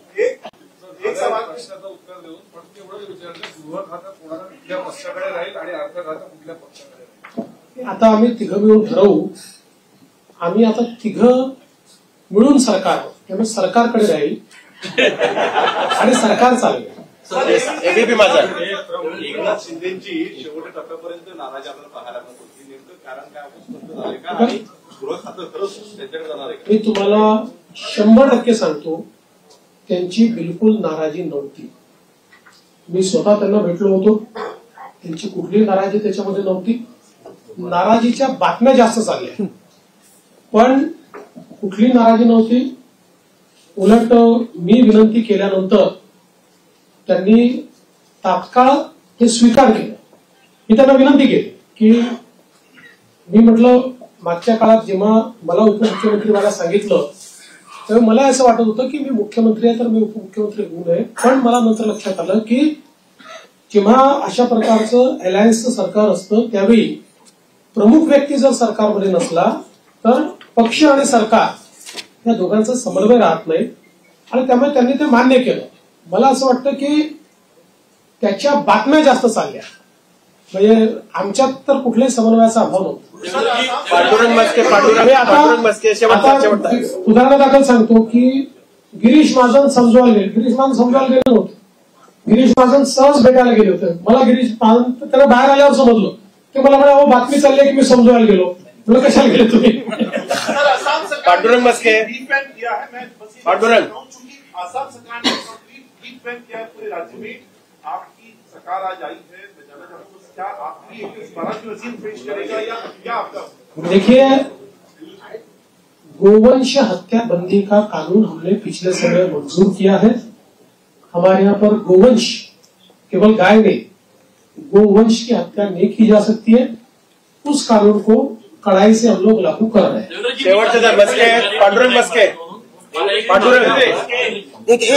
एक सवाल प्रश्नाचं उत्तर देऊन फक्त एवढं विचारलं, गृह खातं कोणाला कुठल्या पक्षाकडे राहील आणि अर्थ खातं कुठल्या पक्षाकडे राहील? आता आम्ही तिघं मिळून ठरवू. आम्ही आता तिघं मिळून सरकार, त्यामुळे सरकारकडे राहील आणि सरकार चालेल. एबीपी माझा. एकनाथ शिंदेची शेवटच्या टप्प्यापर्यंत नाराजी आपल्याला पाहायला मिळत होती. नेमकं कारण काय स्पष्ट झालंय का आणि गृह खातं खरंच त्यांच्याकडे जाणार आहे का? मी तुम्हाला 100% सांगतो, त्यांची बिलकुल नाराजी नव्हती. मी स्वतः त्यांना भेटलो होतो. त्यांची कुठलीही नाराजी त्याच्यामध्ये नव्हती. नाराजीच्या बातम्या जास्त चालल्या, पण कुठली नाराजी नव्हती. उलट मी विनंती केल्यानंतर त्यांनी तात्काळ हे स्वीकार केलं. मी त्यांना विनंती केली की मी म्हटलं मागच्या काळात जेव्हा मला उपमुख्यमंत्री मला सांगितलं तेव्हा मला असं वाटत होतं की मी मुख्यमंत्री आहे तर मी उपमुख्यमंत्री होऊ नये. पण मला नंतर लक्षात आलं की जेव्हा अशा प्रकारचं अलायन्सचं सरकार असतं त्यावेळी प्रमुख व्यक्ती जर सरकारमध्ये नसला तर पक्ष आणि सरकार या दोघांचा समन्वय राहत नाही आणि त्यामुळे त्यांनी ते मान्य केलं. मला असं वाटतं की त्याच्या बातम्या जास्त चालल्या, म्हणजे आमच्यात तर कुठल्याही समन्वयाचा अभाव नव्हता. उदाहरणादाखल सांगतो की गिरीश महाजन समजवायला गेले नव्हते. गिरीश महाजन सहज भेटायला गेले होते. मला गिरीश महाजन त्याला बाहेर आल्यावर समजलं. ते मला म्हणे बातमी चालली की मी समजवायला गेलो. मला कशाला गेले तुम्ही? पांडुरंग मस्के. पांडुरंग. आसाम सरकार ने कंप्लीट किया है पूरे राज्य में. आपकी सरकार आज आई है, मैं जानना चाहता हूँ क्या आपकी एक 12 की वसीम पेश करेगा या क्या आपका? देखिए, गोवंश हत्या बंदी का कानून हमने पिछले समय मंजूर किया है। हमारे यहाँ पर गोवंश केवल गाय नहीं, गोवंश की हत्या नहीं की जा सकती है। उस कानून को कड़ाई से हम लोग लागू कर रहे हैं। शेवटचे जर बसके पांडुरंग बसके पांडुरंग एक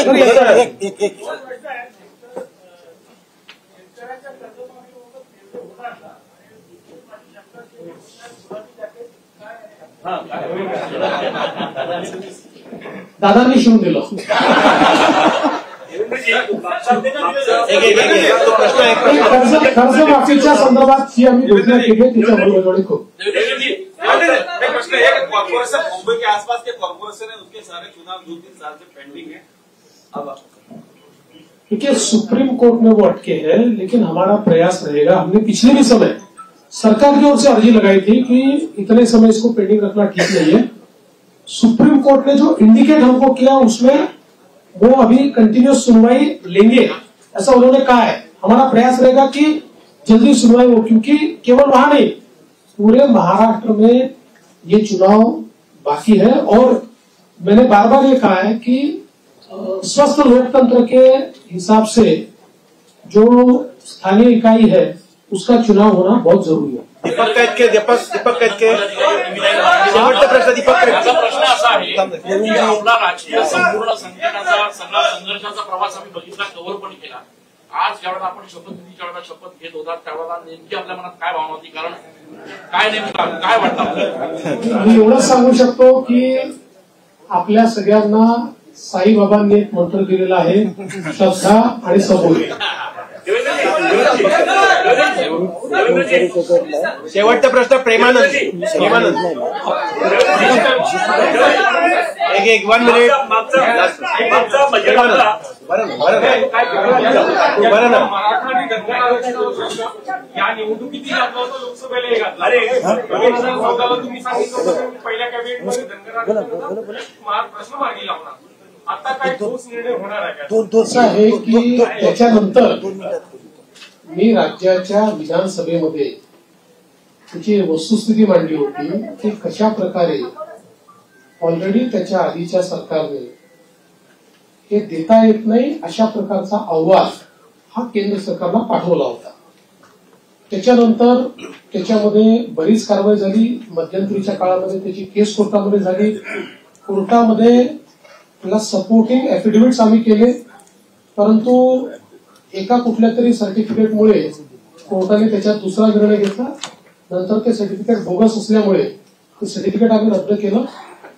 दादांनी शिवून दिलं। कर्जमाफीच्या संदर्भात जी आम्ही घोषणा केली त्याच्या अंमलबजावणी करू। कॉर्पोरेशन मुंबई के आसपास के कॉर्पोरेशन है, उसके सारे चुनाव 2-3 साल से पेंडिंग है। अब देखिए सुप्रीम कोर्ट में वो अटके हैं, लेकिन हमारा प्रयास रहेगा। हमने पिछले भी समय सरकार की ओर से अर्जी लगाई थी कि इतने समय इसको पेंडिंग रखना ठीक नहीं है। सुप्रीम कोर्ट ने जो इंडिकेट हमको किया उसमें वो अभी कंटिन्यूस सुनवाई लेंगे, ऐसा उन्होंने कहा है। हमारा प्रयास रहेगा कि जल्दी सुनवाई हो, क्योंकि केवल वहां नहीं, पूरे महाराष्ट्र में ये चुनाव बाकी है। और मैंने बार बार ये कहा है कि स्वस्थ लोकतंत्र के हिसाब से जो स्थानीय इकाई है उसका चुनाव होना बहुत जरूरी है। दीपक कैतके शेवटचा प्रश्न दीपक कैतके। प्रश्न असा आहे की आपला राजकीय संपूर्ण संघटनाचा सगळा संघर्षाचा प्रवास आम्ही बघितला, कव्हर पण केला। आज ज्यावेळेला आपण शपथविधीच्या वेळेला शपथ घेत होता त्यावेळेला नेमकी आपल्या मनात काय भावना होती, कारण काय नेमकं काय वाटतं? मी एवढंच सांगू शकतो की आपल्या सगळ्यांना साईबाबांनी एक मंत्र दिलेला आहे, श्रद्धा आणि सबुरी। शेवटचा प्रश्न प्रेमानंद एक 1 मिनिट या निवडणुकीतील लोकसभेला येतात तुम्ही सांगितलं पहिल्या कॅबिनेटमध्ये धनगरांना प्रश्न मार्गी लावणार, आता काय ठोस निर्णय होणार आहे? असं आहे की त्याच्यानंतर मी राज्याच्या विधानसभेमध्ये त्याची वस्तुस्थिती मांडली होती की कशा प्रकारे ऑलरेडी त्याच्या आधीच्या सरकारने हे देता येत नाही अशा प्रकारचा अहवाल हा केंद्र सरकारला पाठवला होता। त्याच्यानंतर त्याच्यामध्ये बरीच कारवाई झाली। मध्यंतरीच्या काळामध्ये त्याची केस कोर्टामध्ये झाली। कोर्टामध्ये त्याला सपोर्टिंग एफिडेव्हिट्स आम्ही केले, परंतु एका कुठल्या तरी सर्टिफिकेटमुळे कोर्टाने त्याच्यात दुसरा निर्णय घेतला। नंतर ते सर्टिफिकेट बोगस असल्यामुळे ते सर्टिफिकेट आम्ही रद्द केलं।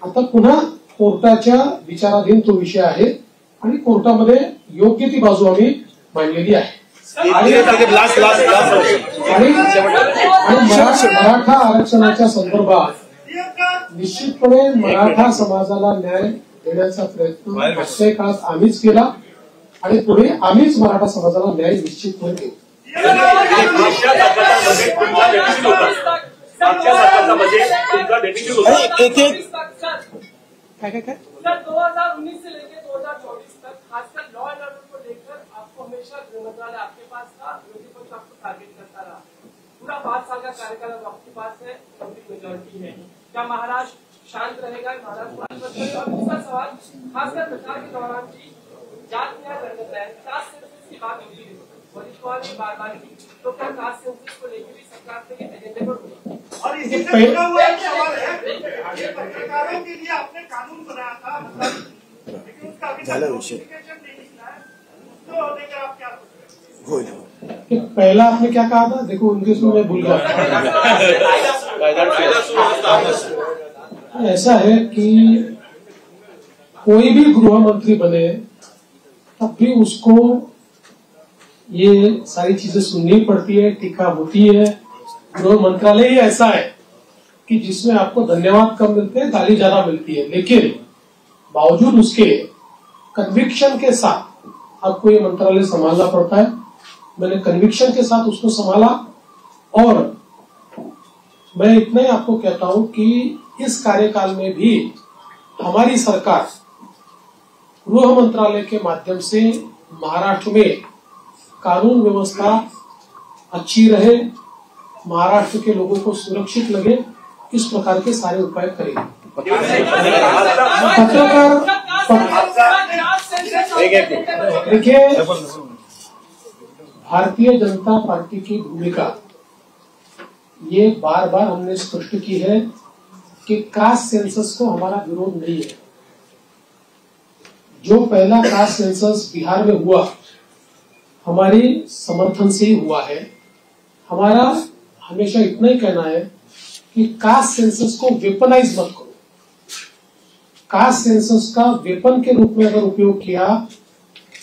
आता पुन्हा कोर्टाच्या विचाराधीन तो विषय आहे आणि कोर्टामध्ये योग्य ती बाजू आम्ही मांडलेली आहे। आणि मराठा आरक्षणाच्या संदर्भात निश्चितपणे मराठा समाजाला न्याय देण्याचा प्रयत्न मागच्या काळात आम्हीच केला आणि पुढे आम्हीच मराठा समाजाला न्याय निश्चितपणे देऊ। सर 2019 से लेकर 2024 तक खासकर लॉ एंड ऑर्डर को लेकर आपको हमेशा गृह मंत्रालय आपके पास था, विरोधी पक्ष आपको टारगेट करता रहा। पूरा 5 साल का कार्यकाल आपके पास है, मेजोरिटी है, क्या महाराष्ट्र शांत रहेगा? महाराष्ट्र और दूसरा सवाल खासकर प्रचार के दौरान की जात न्याय करता है, कास्ट सेंसस की बात होती है वरिष्ठवाल ने बार बार की, तो क्या कास्ट सेंसस को लेकर भी सरकार के एजेंडे पर होगा? और इसी से जुड़ा हुआ एक सवाल है, पत्रकारों के लिए आपने कानून बनाया था, लेकिन उसका अभी तक नोटिफिकेशन नहीं निकला है, उसको लेकर आप क्या सोच रहे हैं? पहला आपने क्या कहा था? देखो इंग्लिश में मैं भूल गया। ऐसा है कि कोई भी गृह मंत्री बने तब भी उसको ये सारी चीजें सुननी पड़ती है, टीका होती है। गृह मंत्रालय ही ऐसा है कि जिसमें आपको धन्यवाद कम मिलते हैं, गाली ज्यादा मिलती है, लेकिन बावजूद उसके कन्विक्शन के साथ आपको ये मंत्रालय संभालना पड़ता है। मैंने कन्विक्शन के साथ उसको संभाला और मैं इतना ही आपको कहता हूं कि इस कार्यकाल में भी हमारी सरकार गृह मंत्रालय के माध्यम से महाराष्ट्र में कानून व्यवस्था अच्छी रहे, महाराष्ट्र के लोगों को सुरक्षित लगे, इस प्रकार के सारे उपाय करेंगे। देखिए, भारतीय जनता पार्टी की भूमिका ये बार बार हमने स्पष्ट की है कि कास्ट सेंसस को हमारा विरोध नहीं है। जो पहला कास्ट सेंसस बिहार में हुआ हमारे समर्थन से ही हुआ है। हमारा हमेशा इतना ही कहना है कि कास्ट सेंसस को वेपनाइज मत करो। कास्ट सेंसस का वेपन के रूप में अगर उपयोग किया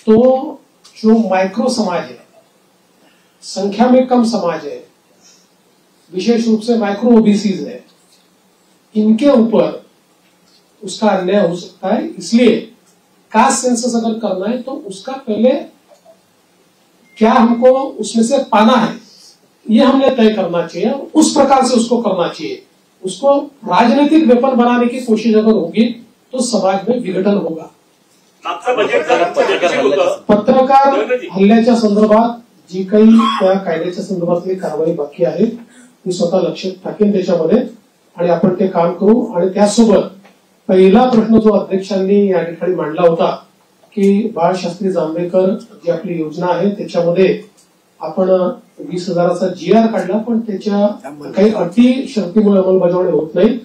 तो जो माइक्रो समाज है, संख्या में कम समाज है, विशेष रूप से माइक्रो ओबीसीज है, इनके ऊपर उसका अन्याय हो सकता है। इसलिए कास्ट सेंसस अगर करना है तो उसका पहले क्या हमको उसमें से पाना है ये हमने तय करना चाहिए, उस प्रकार से उसको करना चाहिए। उसको राजनीतिक वेपन बनाने की कोशिश अगर होगी तो समाज में विघटन होगा। पत्रकार हल्ल्याच्या संदर्भात जी काही त्या कायद्याच्या संदर्भातली कारवाई बाकी आहे ती स्वतः लक्ष टाकेन त्याच्यामध्ये आणि आपण ते काम करू। आणि त्यासोबत पहिला प्रश्न जो अध्यक्षांनी या ठिकाणी मांडला होता की बाळशास्त्री जांभेकर जी आपली योजना आहे त्याच्यामध्ये आपण 20,000चा GR काढला, पण त्याच्या काही अटी शर्तीमुळे अंमलबजावणी होत नाही,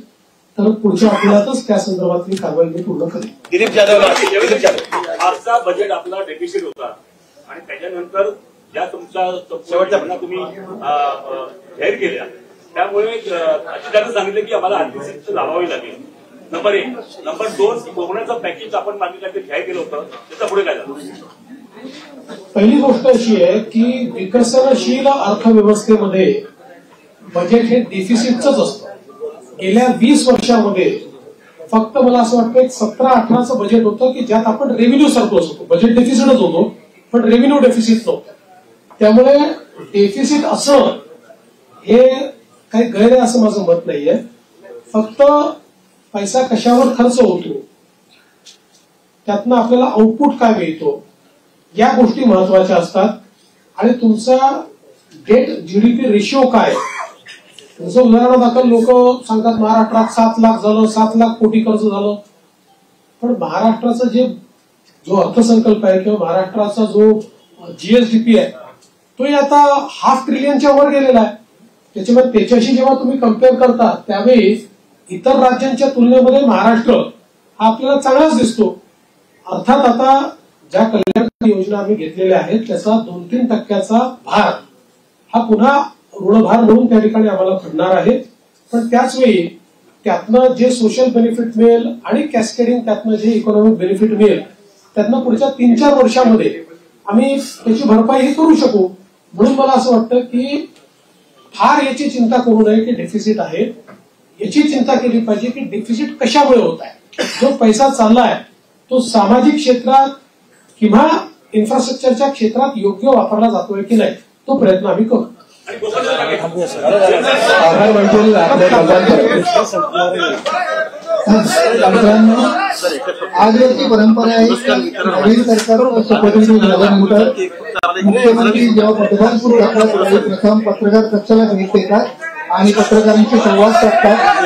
तर पुढच्या आठवड्यातच त्या संदर्भातली कारवाई मी पूर्ण करेन। दिलीप जाधव, आजचा बजेट आपला डेफिसिट होता आणि त्याच्यानंतर ज्या तुमचा शेवटच्या तुम्ही जाहीर केल्या त्यामुळे अधिकाऱ्यांनी सांगितलं की आम्हाला आर्थिक स्थिती लावावी लागेल। नंबर 1. नंबर 2, कोरोनाचं पॅकेज आपण मागितलं ते जाहीर केलं होतं, त्याचा पुढे काय झालं? पहिली गोष्ट अशी आहे की विकसनशील अर्थव्यवस्थेमध्ये बजेट हे डेफिसिटच असतं। गेल्या 20 वर्षामध्ये फक्त मला असं वाटतं 17-18चं बजेट होतं की ज्यात आपण रेव्हेन्यू सरप्लस होतो, बजेट डेफिसिटच होतो पण रेव्हेन्यू डेफिसिट नव्हतं। त्यामुळे डेफिसिट असं हे काही गैर आहे असं माझं मत नाहीये। फक्त पैसा कशावर खर्च होतो त्यातनं आपल्याला आउटपुट काय मिळतो या गोष्टी महत्वाच्या असतात। आणि तुमचा डेट जीडीपी रेशिओ काय, जसं उदाहरणादाखल लोक सांगतात महाराष्ट्रात 7 लाख झालं, 7 लाख कोटी कर्ज झालं, पण महाराष्ट्राचा जो अर्थसंकल्प आहे किंवा महाराष्ट्राचा जो जीएसडीपी आहे तो आता 500 ट्रिलियनच्या वर गेलेला आहे। त्याच्यामुळे त्याच्याशी जेव्हा तुम्ही कम्पेअर करता त्यावेळी इतर राज्यांच्या तुलनेमध्ये महाराष्ट्र हा आपल्याला चांगलाच दिसतो। अर्थात आता ज्या कल्याणकारी योजना आम्ही घेतलेल्या आहेत त्याचा 2-3% भार हा पुन्हा ऋणभार म्हणून त्या ठिकाणी आम्हाला पडणार आहे, पण त्याचवेळी त्यातनं जे सोशल बेनिफिट मिळेल आणि कॅस्केडिंग त्यातनं जे इकॉनॉमिक बेनिफिट मिळेल त्यातनं पुढच्या 3-4 वर्षामध्ये आम्ही त्याची भरपाई करू शकू। म्हणून मला असं वाटतं की फार याची चिंता करू नये की डेफिसिट आहे, याची चिंता केली पाहिजे की डेफिसिट कशामुळे होत आहे। जो पैसा चाललाय तो सामाजिक क्षेत्रात किंवा इन्फ्रास्ट्रक्चरच्या क्षेत्रात योग्य वापरला जातोय की नाही तो प्रयत्न आम्ही करू। आजची परंपरा आहे नवीन सरकार शपथविधी झाल्यानंतर मुख्यमंत्री जेव्हा पदभार सुरू करतात प्रथम पत्रकार कक्षाला भेट देतात आणि पत्रकारांशी संवाद साधतात।